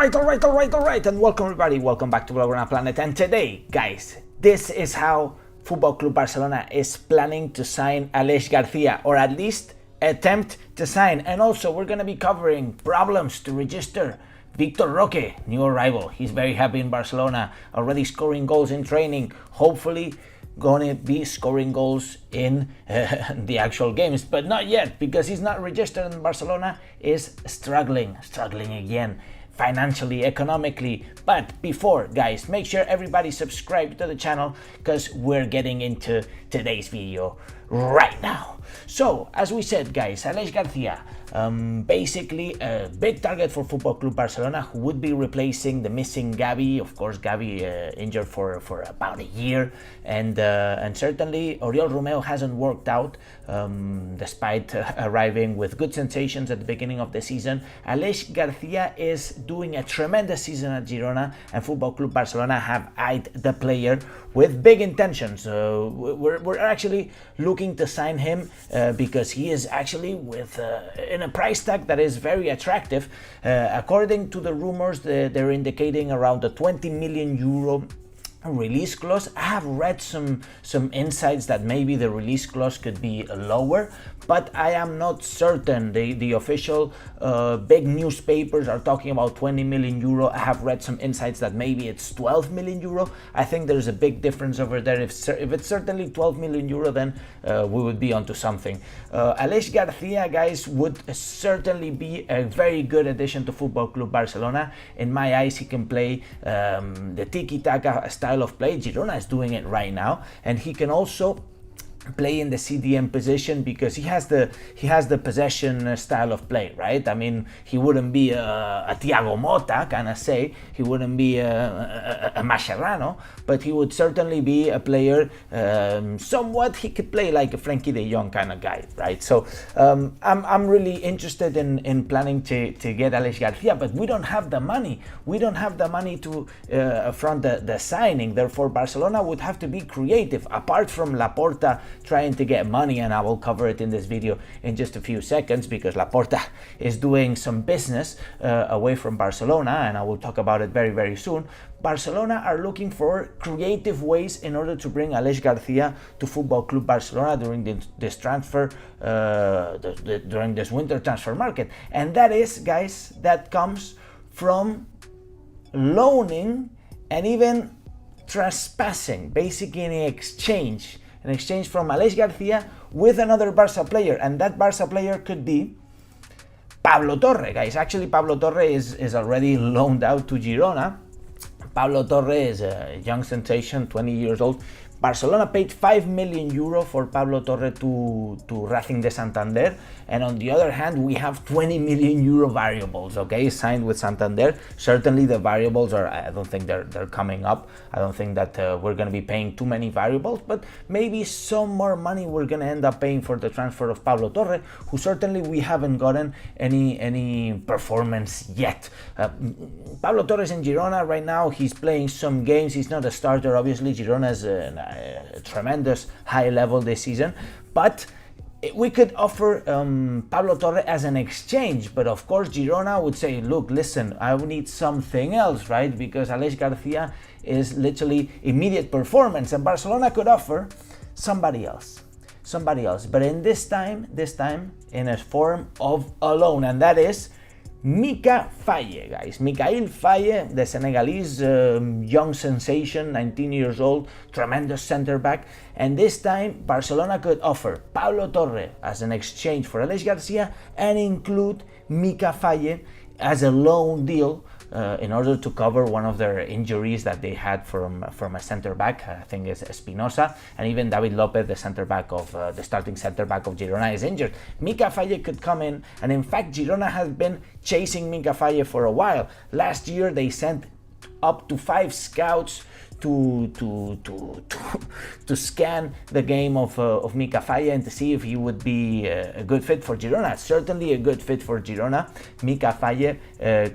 Alright, and welcome everybody, welcome back to Blaugrana Planet. And today, guys, this is how Football Club Barcelona is planning to sign Aleix Garcia, or at least attempt to sign. And also, we're gonna be covering problems to register Vitor Roque, new arrival. He's very happy in Barcelona, already scoring goals in training, hopefully gonna be scoring goals in the actual games, but not yet, because he's not registered in Barcelona, is struggling again, financially, economically. But before, guys, make sure everybody subscribe to the channel, because we're getting into today's video right now. So, as we said, guys, Aleix Garcia, basically a big target for Football Club Barcelona, who would be replacing the missing Gavi. Of course, Gavi injured for about a year, and certainly Oriol Romeu hasn't worked out, despite arriving with good sensations at the beginning of the season. Aleix Garcia is doing a tremendous season at Girona, and Football Club Barcelona have eyed the player with big intentions. We're actually looking to sign him because he is actually in a price tag that is very attractive. According to the rumors, they're indicating around the 20 million euro release clause. I have read some insights that maybe the release clause could be lower, but I am not certain. The official big newspapers are talking about 20 million euro. I have read some insights that maybe it's 12 million euro. I think there's a big difference over there. If it's certainly 12 million euro, then we would be onto something. Aleix Garcia, guys, would certainly be a very good addition to Football Club Barcelona. In my eyes, he can play the tiki-taka style of play. Girona is doing it right now, and he can also play in the CDM position because he has the possession style of play, right? I mean, he wouldn't be a Thiago Motta, can I say? He wouldn't be a Mascherano, but he would certainly be a player, somewhat he could play like a Frankie de Jong kind of guy, right? So I'm really interested in planning to get Aleix Garcia, but we don't have the money. We don't have the money to front the signing. Therefore, Barcelona would have to be creative. Apart from Laporta trying to get money, and I will cover it in this video in just a few seconds, because Laporta is doing some business away from Barcelona, and I will talk about it very, very soon. Barcelona are looking for creative ways in order to bring Aleix Garcia to Football Club Barcelona during this transfer, during this winter transfer market. And that is, guys, that comes from loaning and even trespassing, basically in exchange from Aleix Garcia with another Barça player, and that Barça player could be Pablo Torre, guys. Actually, Pablo Torre is already loaned out to Girona. Pablo Torre is a young sensation, 20 years old. Barcelona paid 5 million euro for Pablo Torre to Racing de Santander, and on the other hand, we have 20 million euro variables, okay, signed with Santander. Certainly the variables are, I don't think they're coming up. I don't think that we're going to be paying too many variables, but maybe some more money we're going to end up paying for the transfer of Pablo Torre, who certainly we haven't gotten any performance yet. Pablo Torres in Girona right now, he's playing some games. He's not a starter, obviously. Girona is a tremendous high level this season, but we could offer Pablo Torre as an exchange. But of course, Girona would say, look, listen, I need something else, right? Because Aleix Garcia is literally immediate performance, and Barcelona could offer somebody else. But in this time in a form of a loan, and that is Mika Faye, guys. Mikayil Faye, the Senegalese young sensation, 19 years old, tremendous center back. And this time, Barcelona could offer Pablo Torre as an exchange for Aleix Garcia and include Mika Faye as a loan deal in order to cover one of their injuries that they had from a center back. I think it's Espinosa, and even David Lopez, the center back of the starting center back of Girona, is injured. Mika Faye could come in, and in fact, Girona has been chasing Mika Faye for a while. Last year, they sent up to 5 scouts to scan the game of Mika Faye and to see if he would be a good fit for Girona. Certainly a good fit for Girona. Mika Faye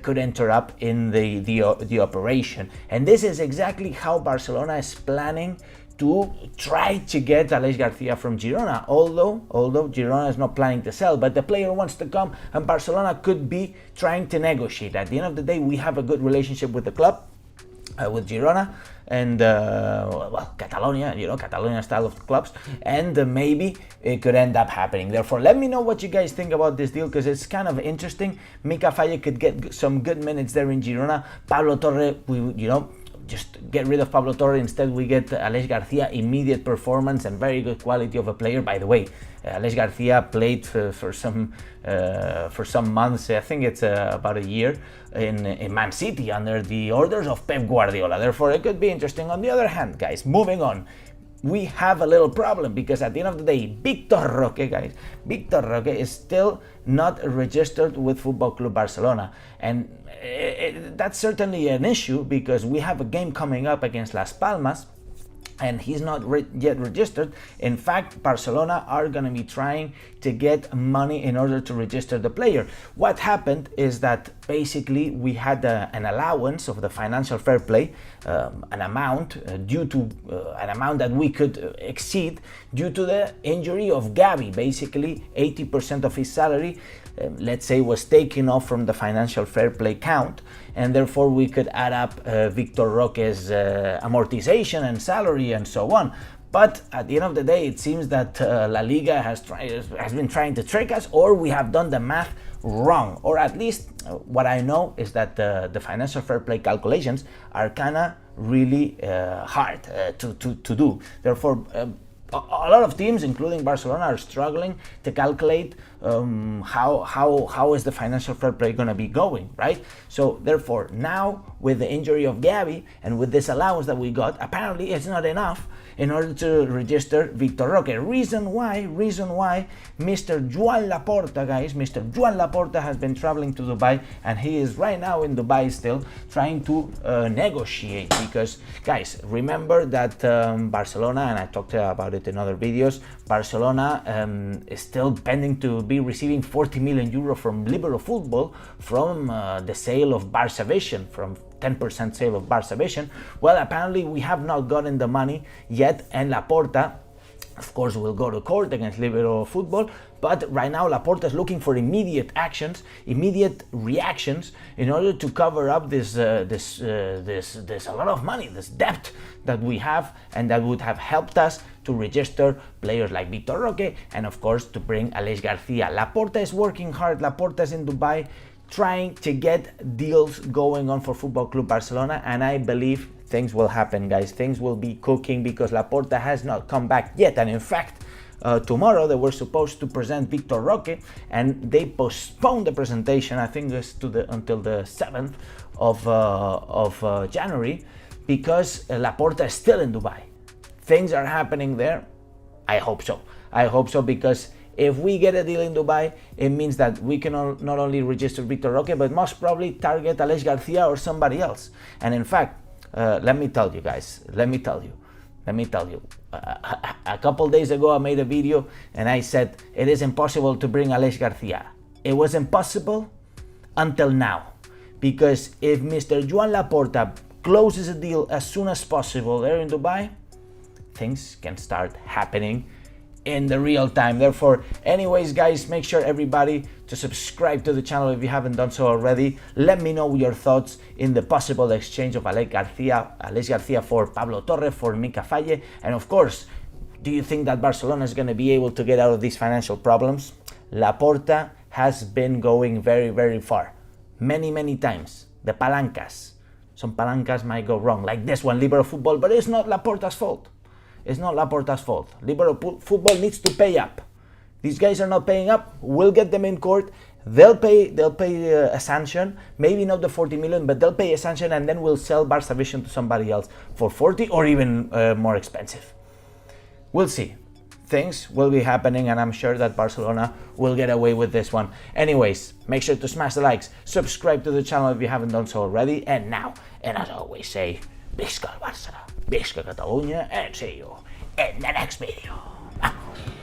could enter up in the operation, and this is exactly how Barcelona is planning to try to get Aleix Garcia from Girona, although Girona is not planning to sell, but the player wants to come and Barcelona could be trying to negotiate. At the end of the day, we have a good relationship with the club, with Girona, and Catalonia, Catalonia style of clubs, and maybe it could end up happening. Therefore, let me know what you guys think about this deal, because it's kind of interesting. Mika Faye could get some good minutes there in Girona. Pablo Torre, just get rid of Pablo Torre. Instead, we get Aleix Garcia, immediate performance and very good quality of a player. By the way, Aleix Garcia played for some months, I think it's about a year, in Man City under the orders of Pep Guardiola. Therefore, it could be interesting. On the other hand, guys, moving on, we have a little problem, because at the end of the day, Vitor Roque is still not registered with Football Club Barcelona, and that's certainly an issue, because we have a game coming up against Las Palmas and he's not yet registered. In fact, Barcelona are going to be trying to get money in order to register the player. What happened is that basically we had an allowance of the financial fair play, an amount due to an amount that we could exceed due to the injury of Gavi. Basically 80% of his salary, let's say, was taken off from the financial fair play count, and therefore we could add up Vitor Roque's amortization and salary and so on. But at the end of the day, it seems that La Liga has been trying to trick us, or we have done the math wrong. Or at least what I know is that the financial fair play calculations are kind of really hard to do. Therefore, a lot of teams, including Barcelona, are struggling to calculate how is the financial fair play going to be going, right? So therefore, now with the injury of Gavi and with this allowance that we got, apparently it's not enough in order to register Vitor Roque. Reason why Mr. Joan Laporta, guys, Mr. Joan Laporta has been traveling to Dubai, and he is right now in Dubai still trying to negotiate, because, guys, remember that Barcelona, and I talked about it in other videos, Barcelona is still pending to be receiving 40 million euro from Libero Football from the sale of Barça Vision, from 10% sale of Barça Vision. Well, apparently we have not gotten the money yet, and Laporta, of course, will go to court against Libero Football. But right now, Laporta is looking for immediate actions, immediate reactions, in order to cover up this a lot of money, this debt that we have, and that would have helped us to register players like Vitor Roque, and of course to bring Aleix Garcia. Laporta is working hard. Laporta is in Dubai, trying to get deals going on for Football Club Barcelona, and I believe things will happen, guys. Things will be cooking, because Laporta has not come back yet. And in fact, tomorrow they were supposed to present Vitor Roque, and they postponed the presentation, I think it's until the 7th of January, because Laporta is still in Dubai. Things are happening there. I hope so, because if we get a deal in Dubai, it means that we can not only register Vitor Roque, but most probably target Aleix Garcia or somebody else. And in fact, let me tell you guys, a couple days ago I made a video and I said it is impossible to bring Aleix Garcia. It was impossible until now, because if Mr. Joan Laporta closes a deal as soon as possible there in Dubai, things can start happening in the real time. Therefore, anyways, guys, make sure everybody to subscribe to the channel if you haven't done so already. Let me know your thoughts in the possible exchange of Aleix Garcia for Pablo Torre, for Mika Faye, and of course, do you think that Barcelona is going to be able to get out of these financial problems? Laporta has been going very, very far, many times. Some palancas might go wrong, like this one, Libero Football, but it's not Laporta's fault. It's not Laporta's fault. Libero Football needs to pay up. These guys are not paying up. We'll get them in court. They'll pay a sanction, maybe not the 40 million, but they'll pay a sanction, and then we'll sell Barça Vision to somebody else for 40 or even more expensive. We'll see. Things will be happening, and I'm sure that Barcelona will get away with this one. Anyways, make sure to smash the likes, subscribe to the channel if you haven't done so already, and as always say, Visca el Barça, Visca Catalunya, and see you in the next video. Vamos.